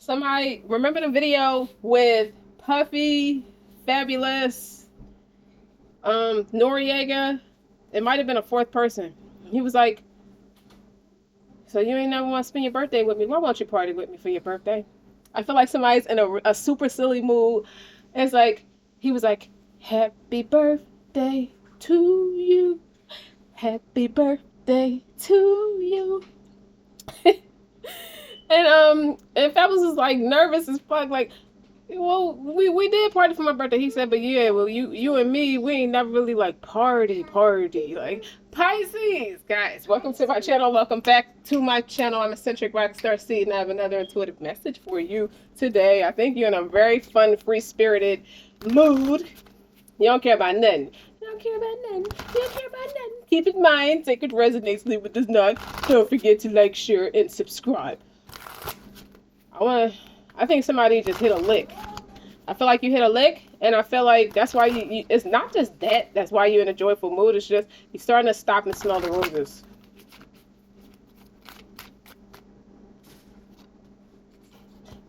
Somebody remember the video with Puffy, Fabulous, Noriega? It might have been a fourth person. He was like, "So you ain't never want to spend your birthday with me? Why won't you party with me for your birthday?" I feel like somebody's in a super silly mood. It's like he was like, "Happy birthday to you, happy birthday to you." And Fabulous was like nervous as fuck, like, well, we did party for my birthday. He said, but yeah, well, you and me, we ain't never really like party like Pisces. Guys, welcome to my channel. Welcome back to my channel. I'm Eccentric RockStar'Seed, and I have another intuitive message for you today. I think you're in a very fun, free spirited mood. You don't care about nothing. You don't care about nothing. You don't care about nothing. Keep in mind, sacred resonates, leave it does not. Don't forget to like, share, and subscribe. I think somebody just hit a lick. I feel like you hit a lick, and I feel like that's why it's not just that's why you're in a joyful mood. It's just you're starting to stop and smell the roses.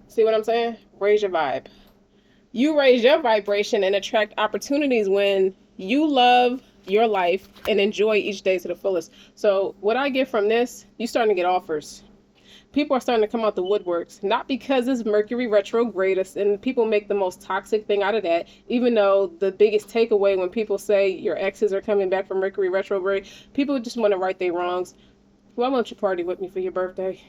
See what I'm saying? Raise your vibe. You raise your vibration and attract opportunities when you love your life and enjoy each day to the fullest. So what I get from this, you starting to get offers. People are starting to come out the woodworks, not because it's Mercury retrograde, and people make the most toxic thing out of that, even though the biggest takeaway when people say your exes are coming back from Mercury retrograde, people just want to right their wrongs. Why won't you party with me for your birthday?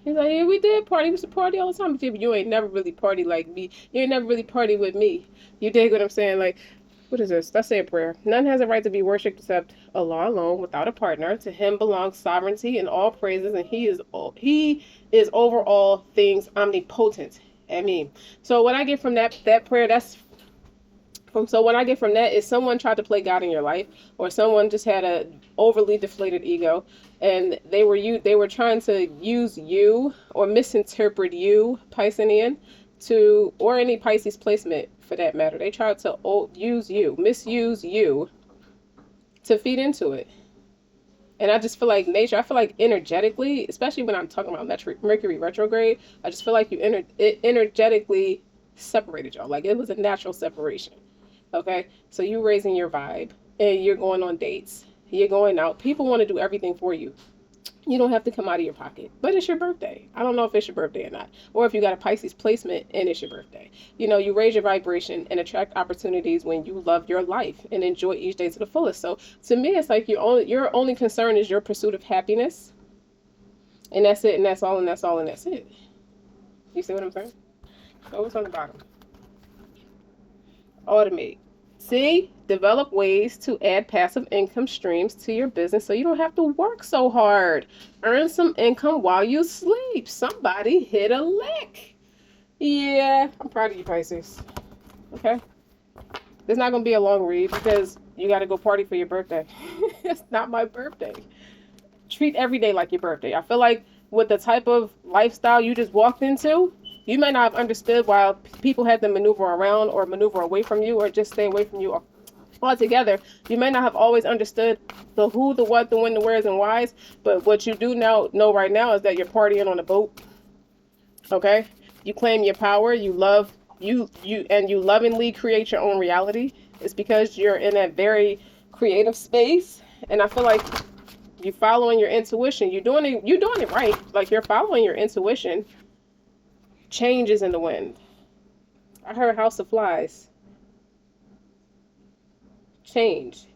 He's like, yeah, we did party. We used to party all the time. But you ain't never really party like me. You ain't never really party with me. You dig what I'm saying? Like, what is this? Let's say a prayer. None has a right to be worshipped except Allah alone, without a partner. To Him belongs sovereignty and all praises, and He is over all things omnipotent. I mean, so what I get from that prayer, so what I get from that is someone tried to play God in your life, or someone just had a overly deflated ego, and they were trying to use you or misinterpret you, Piscean, to or any Pisces placement for that matter. They tried to misuse you to feed into it. And I just feel like nature, I feel like energetically, especially when I'm talking about Mercury retrograde, I just feel like it energetically separated y'all. Like it was a natural separation. Okay? So you raising your vibe and you're going on dates. You're going out. People want to do everything for you. You don't have to come out of your pocket, but it's your birthday. I don't know if it's your birthday or not, or if you got a Pisces placement and it's your birthday. You know, you raise your vibration and attract opportunities when you love your life and enjoy each day to the fullest. So to me, it's like your only concern is your pursuit of happiness, and that's it, and that's all, and that's all, and that's it. You see what I'm saying? So what's on the bottom? Automate. See, develop ways to add passive income streams to your business so you don't have to work so hard. Earn some income while you sleep. Somebody hit a lick. Yeah, I'm proud of you, Pisces. Okay? It's not going to be a long read because you got to go party for your birthday. It's not my birthday. Treat every day like your birthday. I feel like with the type of lifestyle you just walked into, you may not have understood why people had to maneuver around or maneuver away from you or just stay away from you altogether. You may not have always understood the who, the what, the when, the where's, and why's, but what you do now know right now is that you're partying on a boat. Okay? You claim your power, you love and you lovingly create your own reality. It's because you're in a very creative space, and I feel like you're following your intuition. You're doing it right. Like you're following your intuition. Changes in the wind. I heard House of Flies. Change.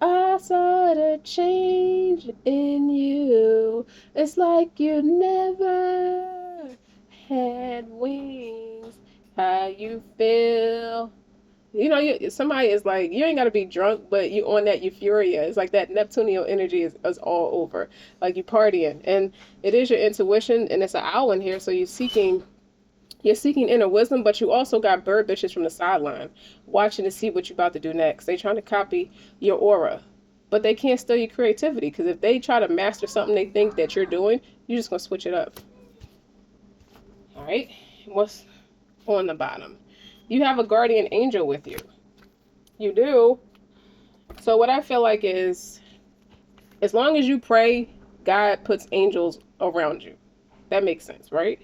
I saw the change in you. It's like you never had wings. How you feel? You know, somebody is like, you ain't got to be drunk, but you on that euphoria. It's like that Neptunian energy is all over. Like you partying. And it is your intuition, and it's an owl in here, so you're seeking inner wisdom, but you also got bird bitches from the sideline watching to see what you're about to do next. They trying to copy your aura, but they can't steal your creativity, because if they try to master something they think that you're doing, you're just going to switch it up. All right? What's on the bottom? You have a guardian angel with you. You do. So what I feel like is, as long as you pray, God puts angels around you. That makes sense, right?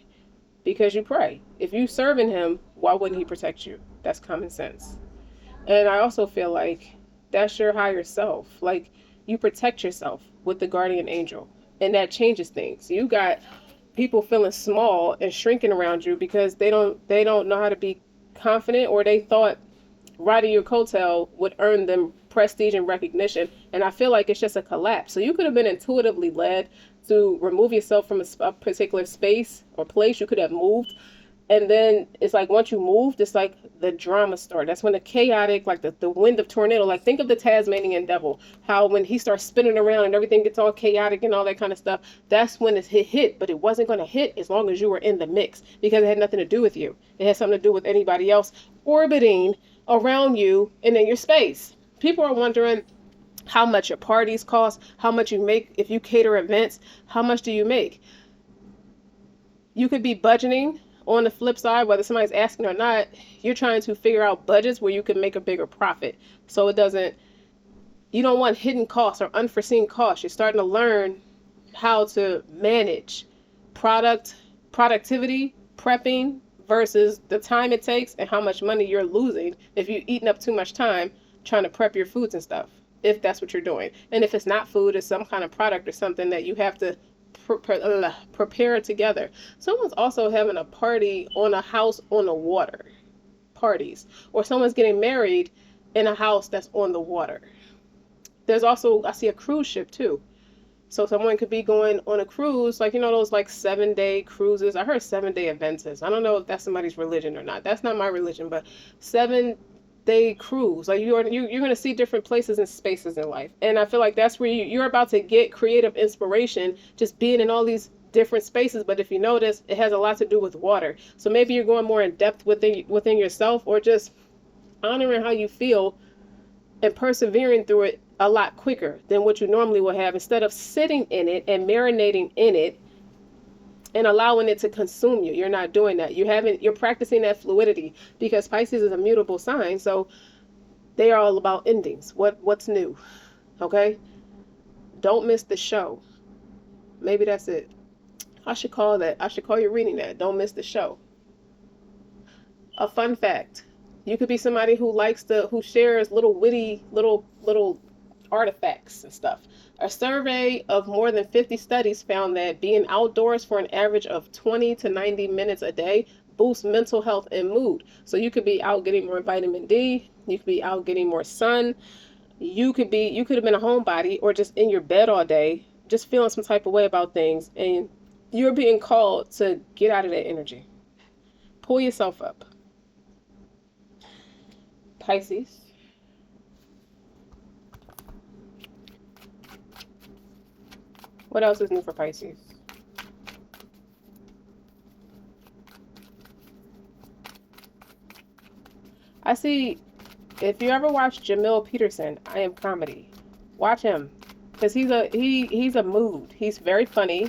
because you pray. If you serving him, why wouldn't he protect you? That's common sense. And I also feel like that's your higher self. Like, you protect yourself with the guardian angel, and that changes things. You got people feeling small and shrinking around you because they don't know how to be confident, or they thought riding your coattail would earn them prestige and recognition. And I feel like it's just a collapse. So you could have been intuitively led to remove yourself from a particular space or place. You could have moved, and then it's like once you moved, it's like the drama started. That's when the chaotic, like the wind of tornado, like think of the Tasmanian devil, how when he starts spinning around and everything gets all chaotic and all that kind of stuff, that's when it hit. But it wasn't going to hit as long as you were in the mix, because it had nothing to do with you. It had something to do with anybody else orbiting around you and in your space. People are wondering how much your parties cost, how much you make if you cater events. How much do you make? You could be budgeting. On the flip side, whether somebody's asking or not, you're trying to figure out budgets where you can make a bigger profit. So you don't want hidden costs or unforeseen costs. You're starting to learn how to manage productivity, prepping versus the time it takes and how much money you're losing if you're eating up too much time trying to prep your foods and stuff, if that's what you're doing. And if it's not food, it's some kind of product or something that you have to prepare together. Someone's also having a party on a house on the water. Parties. Or someone's getting married in a house that's on the water. There's also, I see a cruise ship too. So someone could be going on a cruise, like, those like 7-day cruises. I heard 7-day Adventist. I don't know if that's somebody's religion or not. That's not my religion, but 7-day cruise. Like you're going to see different places and spaces in life. And I feel like that's where you're about to get creative inspiration, just being in all these different spaces. But if you notice, it has a lot to do with water. So maybe you're going more in depth within yourself, or just honoring how you feel and persevering through it a lot quicker than what you normally would have, instead of sitting in it and marinating in it and allowing it to consume you. You're not doing that. You're practicing that fluidity, because Pisces is a mutable sign. So they are all about endings. What's new? Okay? Don't miss the show. Maybe that's it. I should call your reading that. Don't miss the show. A fun fact. You could be somebody who shares little witty, little artifacts and stuff. A survey of more than 50 studies found that being outdoors for an average of 20 to 90 minutes a day boosts mental health and mood. So you could be out getting more vitamin D, you could be out getting more sun, you could have been a homebody or just in your bed all day, just feeling some type of way about things, and you're being called to get out of that energy. Pull yourself up. Pisces. What else is new for Pisces? I see, if you ever watch Jamil Peterson, I Am Comedy, watch him, because he's a mood. He's very funny,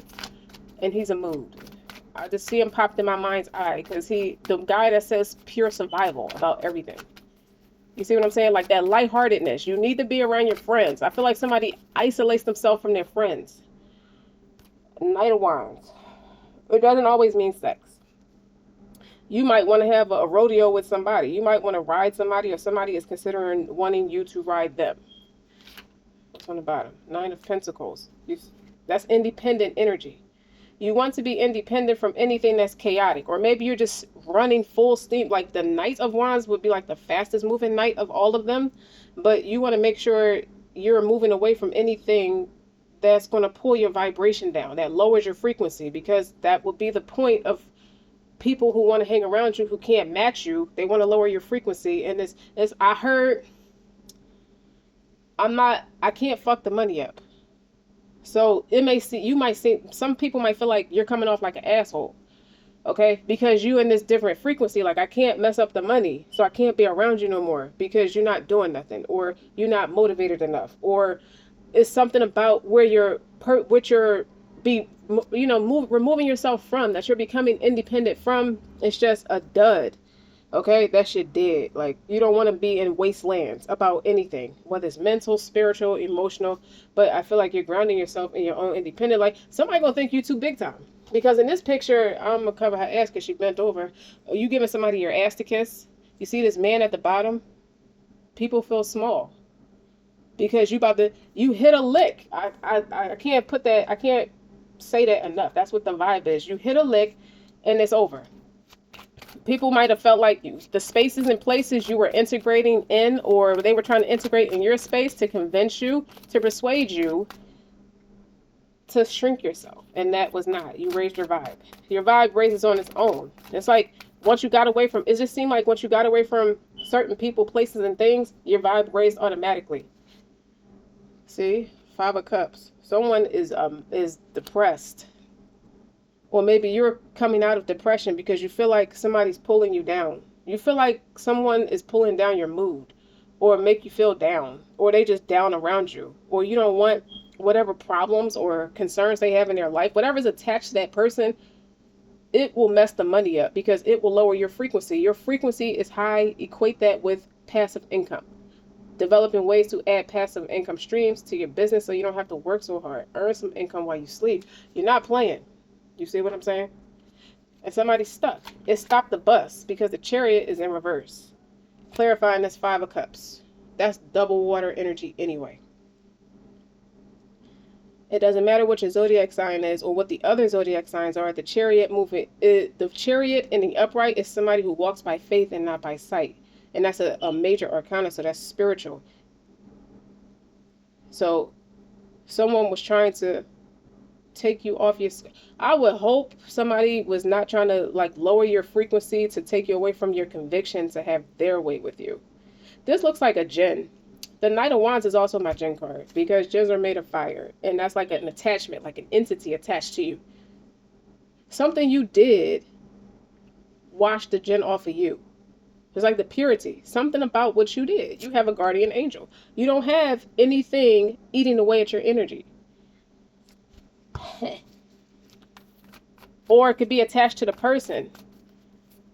and he's a mood. I just see him popped in my mind's eye, because the guy that says pure survival about everything. You see what I'm saying? Like that lightheartedness. You need to be around your friends. I feel like somebody isolates themselves from their friends. Knight of Wands. It doesn't always mean sex. You might want to have a rodeo with somebody. You might want to ride somebody, or somebody is considering wanting you to ride them. What's on the bottom? 9 of Pentacles. That's independent energy. You want to be independent from anything that's chaotic. Or maybe you're just running full steam. Like the Knight of Wands would be like the fastest moving knight of all of them. But you want to make sure you're moving away from anything that's going to pull your vibration down, that lowers your frequency, because that will be the point of people who want to hang around you who can't match you. They want to lower your frequency. And I can't fuck the money up. So some people might feel like you're coming off like an asshole. Okay? Because you in this different frequency, like I can't mess up the money, so I can't be around you no more because you're not doing nothing, or you're not motivated enough, or it's something about where removing yourself from, that you're becoming independent from. It's just a dud. Okay, that shit dead. Like, you don't want to be in wastelands about anything, whether it's mental, spiritual, emotional. But I feel like you're grounding yourself in your own independent. Like, somebody gonna think you too big time. Because in this picture, I'm gonna cover her ass because she bent over. Are you giving somebody your ass to kiss? You see this man at the bottom? People feel small because you hit a lick. I can't put that. I can't say that enough. That's what the vibe is. You hit a lick, and it's over. People might have felt like the spaces and places you were integrating in, or they were trying to integrate in your space to convince you, to persuade you to shrink yourself. And that was not. You raised your vibe. Your vibe raises on its own. It's like once you got away from, it just seemed like once you got away from certain people, places, and things, your vibe raised automatically. See? 5 of Cups. Someone is depressed. Or maybe you're coming out of depression because you feel like somebody's pulling you down. You feel like someone is pulling down your mood or make you feel down, or they just down around you, or you don't want whatever problems or concerns they have in their life, whatever's attached to that person, it will mess the money up because it will lower your frequency. Your frequency is high. Equate that with passive income. Developing ways to add passive income streams to your business so you don't have to work so hard. Earn some income while you sleep. You're not playing. You see what I'm saying? And somebody's stuck. It stopped the bus because the Chariot is in reverse. Clarifying this 5 of Cups. That's double water energy anyway. It doesn't matter what your zodiac sign is or what the other zodiac signs are. The Chariot movement, the Chariot in the upright is somebody who walks by faith and not by sight. And that's a major arcana, so that's spiritual. So someone was trying to take you off your, I would hope somebody was not trying to like lower your frequency to take you away from your conviction to have their way with you. This looks like a djinn. The Knight of Wands is also my djinn card because djinns are made of fire, and that's like an attachment, like an entity attached to you. Something you did washed the djinn off of you. It's like the purity, something about what you did. You have a guardian angel. You don't have anything eating away at your energy. Or it could be attached to the person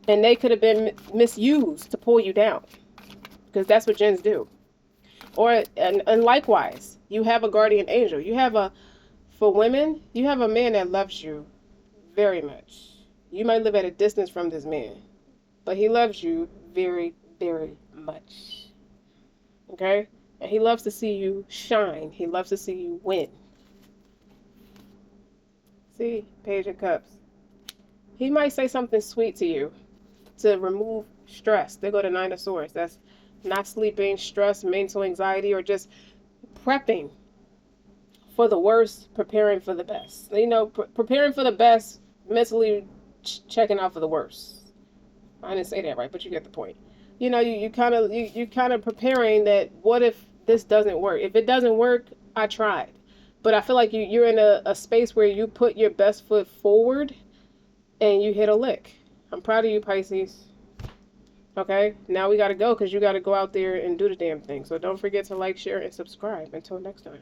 and they could have been misused to pull you down, because that's what djinns do. Or and likewise, you have a guardian angel. For women, you have a man that loves you very much. You might live at a distance from this man, but he loves you very, very much. Okay? And he loves to see you shine. He loves to see you win. See, Page of Cups. He might say something sweet to you to remove stress. They go to 9 of Swords. That's not sleeping, stress, mental anxiety, or just prepping for the worst, preparing for the best. You know, preparing for the best, mentally checking out for the worst. I didn't say that right, but you get the point. You know, you kind of preparing that. What if this doesn't work? If it doesn't work, I tried. But I feel like you're in a space where you put your best foot forward and you hit a lick. I'm proud of you, Pisces. Okay, now we got to go because you got to go out there and do the damn thing. So don't forget to like, share, and subscribe. Until next time.